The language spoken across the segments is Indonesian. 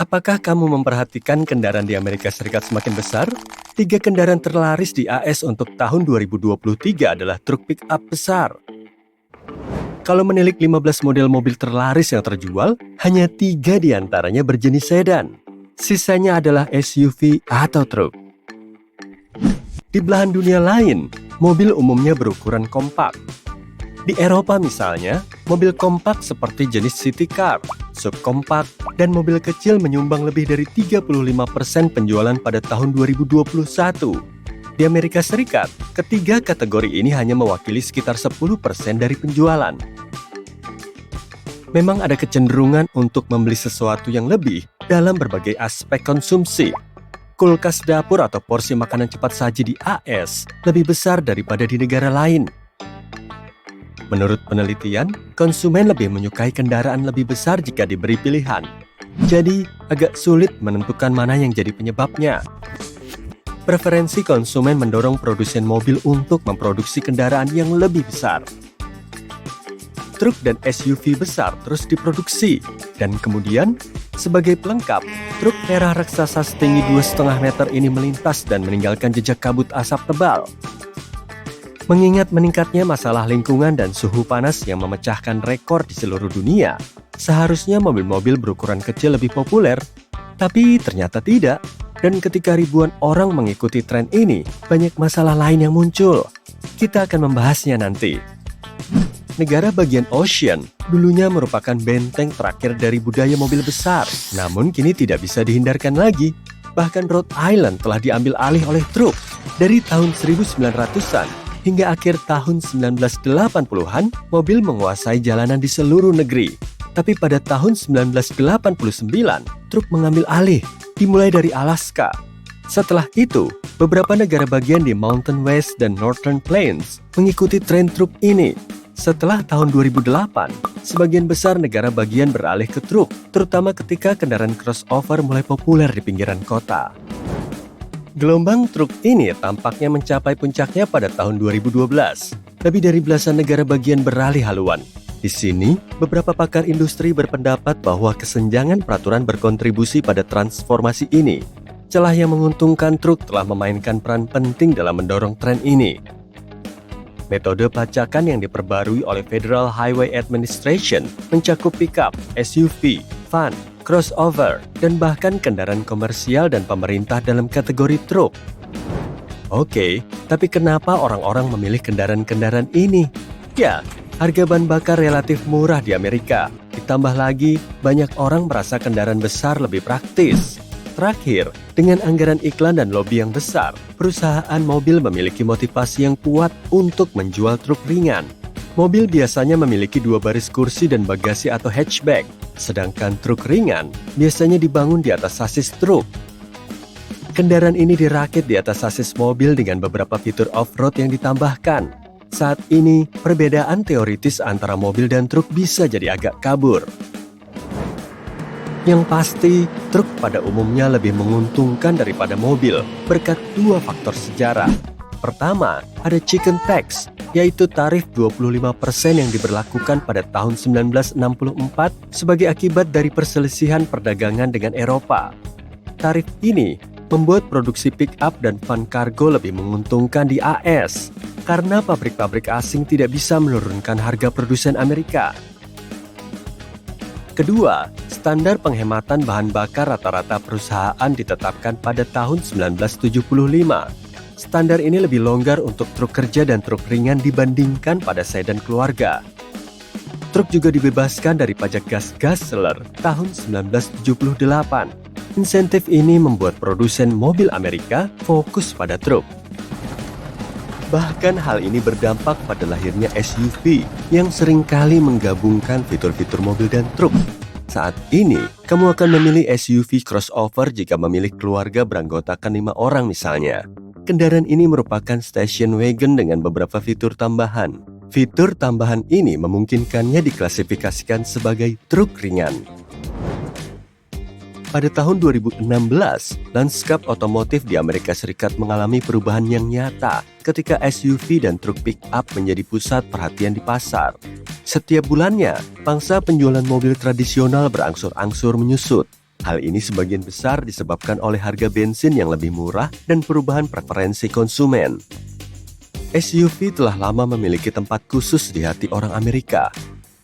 Apakah kamu memperhatikan kendaraan di Amerika Serikat semakin besar? 3 kendaraan terlaris di AS untuk tahun 2023 adalah truk pick-up besar. Kalau menilik 15 model mobil terlaris yang terjual, hanya 3 diantaranya berjenis sedan. Sisanya adalah SUV atau truk. Di belahan dunia lain, mobil umumnya berukuran kompak. Di Eropa misalnya, mobil kompak seperti jenis city car, subkompak, dan mobil kecil menyumbang lebih dari 35% penjualan pada tahun 2021. Di Amerika Serikat, ketiga kategori ini hanya mewakili sekitar 10% dari penjualan. Memang ada kecenderungan untuk membeli sesuatu yang lebih dalam berbagai aspek konsumsi. Kulkas dapur atau porsi makanan cepat saji di AS lebih besar daripada di negara lain. Menurut penelitian, konsumen lebih menyukai kendaraan lebih besar jika diberi pilihan. Jadi, agak sulit menentukan mana yang jadi penyebabnya. Preferensi konsumen mendorong produsen mobil untuk memproduksi kendaraan yang lebih besar. Truk dan SUV besar terus diproduksi, dan kemudian, sebagai pelengkap, truk merah raksasa setinggi 2,5 meter ini melintas dan meninggalkan jejak kabut asap tebal. Mengingat meningkatnya masalah lingkungan dan suhu panas yang memecahkan rekor di seluruh dunia, seharusnya mobil-mobil berukuran kecil lebih populer, tapi ternyata tidak. Dan ketika ribuan orang mengikuti tren ini, banyak masalah lain yang muncul. Kita akan membahasnya nanti. Negara bagian Ocean dulunya merupakan benteng terakhir dari budaya mobil besar, namun kini tidak bisa dihindarkan lagi. Bahkan Rhode Island telah diambil alih oleh truk dari tahun 1900-an. Hingga akhir tahun 1980-an, mobil menguasai jalanan di seluruh negeri. Tapi pada tahun 1989, truk mengambil alih, dimulai dari Alaska. Setelah itu, beberapa negara bagian di Mountain West dan Northern Plains mengikuti tren truk ini. Setelah tahun 2008, sebagian besar negara bagian beralih ke truk, terutama ketika kendaraan crossover mulai populer di pinggiran kota. Gelombang truk ini tampaknya mencapai puncaknya pada tahun 2012. Lebih dari belasan negara bagian beralih haluan. Di sini, beberapa pakar industri berpendapat bahwa kesenjangan peraturan berkontribusi pada transformasi ini. Celah yang menguntungkan truk telah memainkan peran penting dalam mendorong tren ini. Metode pacakan yang diperbarui oleh Federal Highway Administration mencakup pickup, SUV, van, crossover, dan bahkan kendaraan komersial dan pemerintah dalam kategori truk. Oke, tapi kenapa orang-orang memilih kendaraan-kendaraan ini? Ya, harga bahan bakar relatif murah di Amerika. Ditambah lagi, banyak orang merasa kendaraan besar lebih praktis. Terakhir, dengan anggaran iklan dan lobi yang besar, perusahaan mobil memiliki motivasi yang kuat untuk menjual truk ringan. Mobil biasanya memiliki 2 baris kursi dan bagasi atau hatchback, sedangkan truk ringan biasanya dibangun di atas sasis truk. Kendaraan ini dirakit di atas sasis mobil dengan beberapa fitur off-road yang ditambahkan. Saat ini, perbedaan teoritis antara mobil dan truk bisa jadi agak kabur. Yang pasti, truk pada umumnya lebih menguntungkan daripada mobil berkat 2 faktor sejarah. Pertama, ada chicken tax, yaitu tarif 25% yang diberlakukan pada tahun 1964 sebagai akibat dari perselisihan perdagangan dengan Eropa. Tarif ini membuat produksi pick-up dan van kargo lebih menguntungkan di AS, karena pabrik-pabrik asing tidak bisa menurunkan harga produsen Amerika. Kedua, standar penghematan bahan bakar rata-rata perusahaan ditetapkan pada tahun 1975. Standar ini lebih longgar untuk truk kerja dan truk ringan dibandingkan pada sedan keluarga. Truk juga dibebaskan dari pajak gas guzzler tahun 1978. Insentif ini membuat produsen mobil Amerika fokus pada truk. Bahkan hal ini berdampak pada lahirnya SUV yang seringkali menggabungkan fitur-fitur mobil dan truk. Saat ini, kamu akan memilih SUV crossover jika memilih keluarga beranggotakan 5 orang misalnya. Kendaraan ini merupakan station wagon dengan beberapa fitur tambahan. Fitur tambahan ini memungkinkannya diklasifikasikan sebagai truk ringan. Pada tahun 2016, lanskap otomotif di Amerika Serikat mengalami perubahan yang nyata ketika SUV dan truk pick-up menjadi pusat perhatian di pasar. Setiap bulannya, pangsa penjualan mobil tradisional berangsur-angsur menyusut. Hal ini sebagian besar disebabkan oleh harga bensin yang lebih murah dan perubahan preferensi konsumen. SUV telah lama memiliki tempat khusus di hati orang Amerika.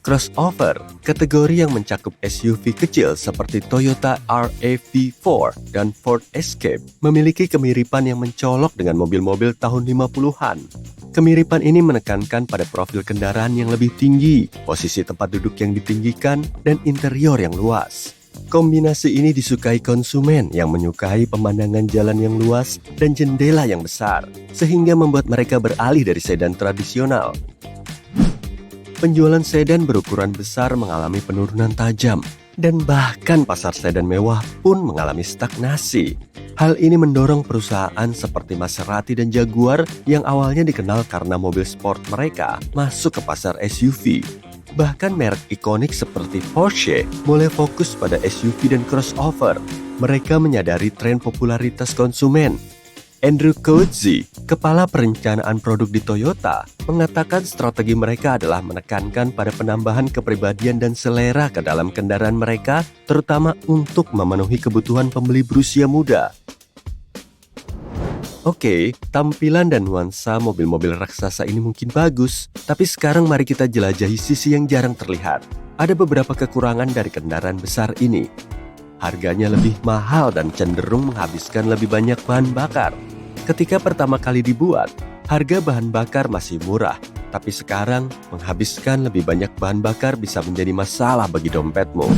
Crossover, kategori yang mencakup SUV kecil seperti Toyota RAV4 dan Ford Escape, memiliki kemiripan yang mencolok dengan mobil-mobil tahun 50-an. Kemiripan ini menekankan pada profil kendaraan yang lebih tinggi, posisi tempat duduk yang ditinggikan, dan interior yang luas. Kombinasi ini disukai konsumen yang menyukai pemandangan jalan yang luas dan jendela yang besar, sehingga membuat mereka beralih dari sedan tradisional. Penjualan sedan berukuran besar mengalami penurunan tajam, dan bahkan pasar sedan mewah pun mengalami stagnasi. Hal ini mendorong perusahaan seperti Maserati dan Jaguar yang awalnya dikenal karena mobil sport mereka masuk ke pasar SUV. Bahkan merek ikonik seperti Porsche mulai fokus pada SUV dan crossover. Mereka menyadari tren popularitas konsumen. Andrew Coetzee, kepala perencanaan produk di Toyota, mengatakan strategi mereka adalah menekankan pada penambahan kepribadian dan selera ke dalam kendaraan mereka, terutama untuk memenuhi kebutuhan pembeli berusia muda. Oke, tampilan dan nuansa mobil-mobil raksasa ini mungkin bagus, tapi sekarang mari kita jelajahi sisi yang jarang terlihat. Ada beberapa kekurangan dari kendaraan besar ini. Harganya lebih mahal dan cenderung menghabiskan lebih banyak bahan bakar. Ketika pertama kali dibuat, harga bahan bakar masih murah, tapi sekarang menghabiskan lebih banyak bahan bakar bisa menjadi masalah bagi dompetmu.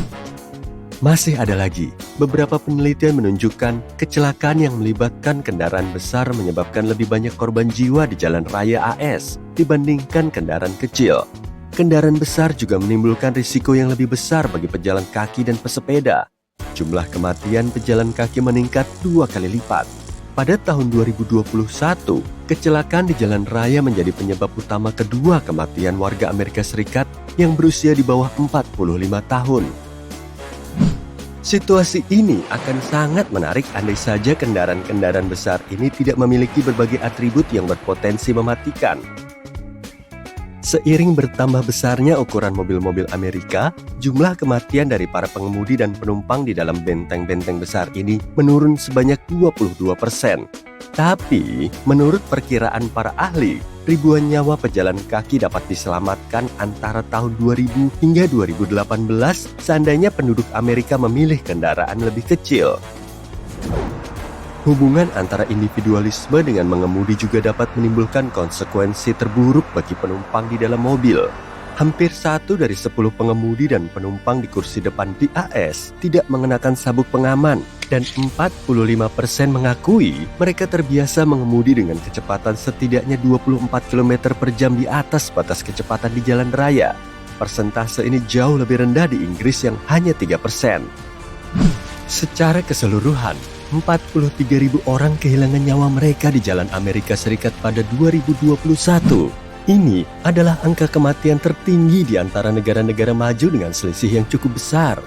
Masih ada lagi, beberapa penelitian menunjukkan kecelakaan yang melibatkan kendaraan besar menyebabkan lebih banyak korban jiwa di jalan raya AS dibandingkan kendaraan kecil. Kendaraan besar juga menimbulkan risiko yang lebih besar bagi pejalan kaki dan pesepeda. Jumlah kematian pejalan kaki meningkat 2 kali lipat. Pada tahun 2021, kecelakaan di jalan raya menjadi penyebab utama kedua kematian warga Amerika Serikat yang berusia di bawah 45 tahun. Situasi ini akan sangat menarik andai saja kendaraan-kendaraan besar ini tidak memiliki berbagai atribut yang berpotensi mematikan. Seiring bertambah besarnya ukuran mobil-mobil Amerika, jumlah kematian dari para pengemudi dan penumpang di dalam benteng-benteng besar ini menurun sebanyak 22%. Tapi, menurut perkiraan para ahli, ribuan nyawa pejalan kaki dapat diselamatkan antara tahun 2000 hingga 2018 seandainya penduduk Amerika memilih kendaraan lebih kecil. Hubungan antara individualisme dengan mengemudi juga dapat menimbulkan konsekuensi terburuk bagi penumpang di dalam mobil. Hampir 1 dari 10 pengemudi dan penumpang di kursi depan di AS tidak mengenakan sabuk pengaman, dan 45% mengakui mereka terbiasa mengemudi dengan kecepatan setidaknya 24 km per jam di atas batas kecepatan di jalan raya. Persentase ini jauh lebih rendah di Inggris yang hanya 3%. Secara keseluruhan, 43.000 orang kehilangan nyawa mereka di jalan Amerika Serikat pada 2021. Ini adalah angka kematian tertinggi di antara negara-negara maju dengan selisih yang cukup besar.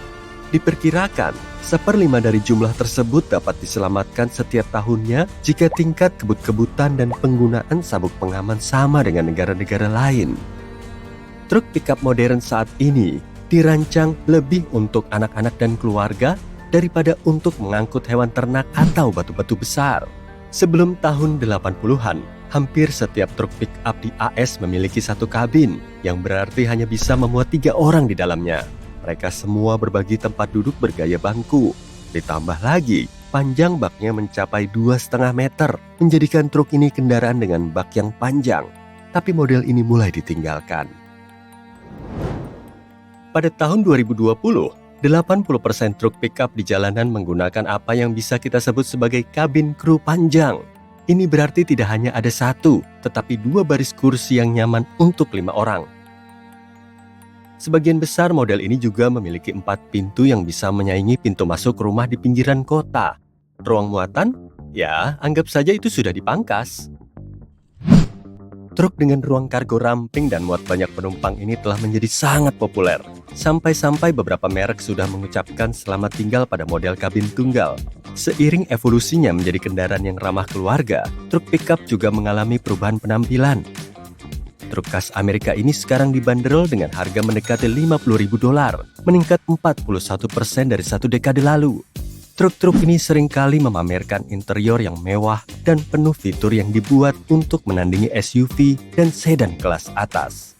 Diperkirakan, 1/5 dari jumlah tersebut dapat diselamatkan setiap tahunnya jika tingkat kebut-kebutan dan penggunaan sabuk pengaman sama dengan negara-negara lain. Truk pickup modern saat ini dirancang lebih untuk anak-anak dan keluarga daripada untuk mengangkut hewan ternak atau batu-batu besar. Sebelum tahun 80-an, hampir setiap truk pick-up di AS memiliki satu kabin, yang berarti hanya bisa memuat 3 orang di dalamnya. Mereka semua berbagi tempat duduk bergaya bangku. Ditambah lagi, panjang baknya mencapai 2,5 meter, menjadikan truk ini kendaraan dengan bak yang panjang. Tapi model ini mulai ditinggalkan. Pada tahun 2020, 80% truk pickup di jalanan menggunakan apa yang bisa kita sebut sebagai kabin kru panjang. Ini berarti tidak hanya ada 1, tetapi 2 baris kursi yang nyaman untuk 5 orang. Sebagian besar model ini juga memiliki 4 pintu yang bisa menyaingi pintu masuk rumah di pinggiran kota. Ruang muatan? Ya, anggap saja itu sudah dipangkas. Truk dengan ruang kargo ramping dan muat banyak penumpang ini telah menjadi sangat populer. Sampai-sampai beberapa merek sudah mengucapkan selamat tinggal pada model kabin tunggal. Seiring evolusinya menjadi kendaraan yang ramah keluarga, truk pickup juga mengalami perubahan penampilan. truk khas Amerika ini sekarang dibanderol dengan harga mendekati $50.000, meningkat 41% dari satu dekade lalu. Truk-truk ini seringkali memamerkan interior yang mewah dan penuh fitur yang dibuat untuk menandingi SUV dan sedan kelas atas.